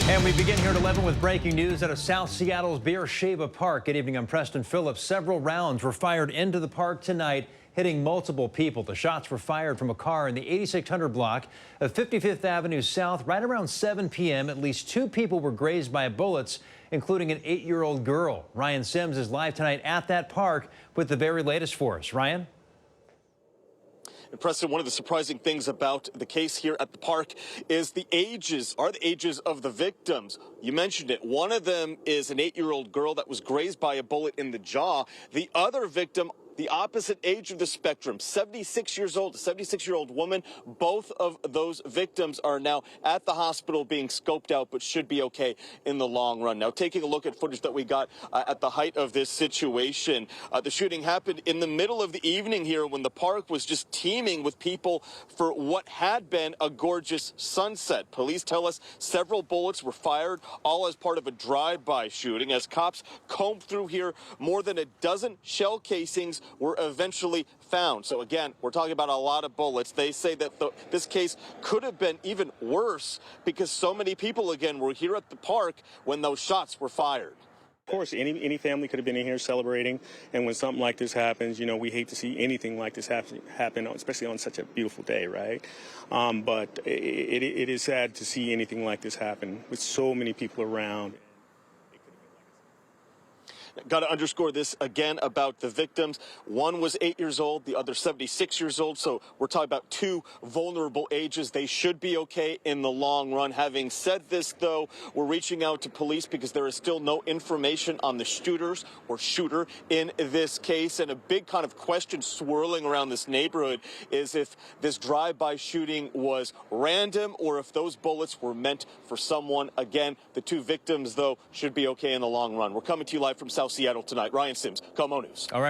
And we begin here at 11 with breaking news out of South Seattle's Be'er Sheva Park. Good evening, I'm Preston Phillips. Several rounds were fired into the park tonight, hitting multiple people. The shots were fired from a car in the 8600 block of 55th Avenue South right around 7 p.m. At least 2 people were grazed by bullets, including an 8-year-old girl. Ryan Sims is live tonight at that park with the very latest for us. Ryan? And Preston, one of the surprising things about the case here at the park is the ages of the victims. You mentioned it. One of them is an 8-year-old girl that was grazed by a bullet in the jaw. The other victim, the opposite age of the spectrum, 76 years old, a 76-year-old woman. Both of those victims are now at the hospital being scoped out, but should be okay in the long run. Now, taking a look at footage that we got at the height of this situation, the shooting happened in the middle of the evening here when the park was just teeming with people for what had been a gorgeous sunset. Police tell us several bullets were fired, all as part of a drive-by shooting. As cops combed through here, more than a dozen shell casings were eventually found. So again, we're talking about a lot of bullets. They say that this case could have been even worse because so many people, again, were here at the park when those shots were fired. Of course, any family could have been in here celebrating, and when something like this happens, you know, we hate to see anything like this happen, especially on such a beautiful day, right? But it is sad to see anything like this happen with so many people around. Got to underscore this again about the victims. One was 8 years old, the other 76 years old. So we're talking about 2 vulnerable ages. They should be okay in the long run. Having said this, though, we're reaching out to police because there is still no information on the shooters or shooter in this case. And a big kind of question swirling around this neighborhood is if this drive-by shooting was random or if those bullets were meant for someone. Again, the 2 victims, though, should be okay in the long run. We're coming to you live from South Seattle tonight. Ryan Sims, KOMO News. All right.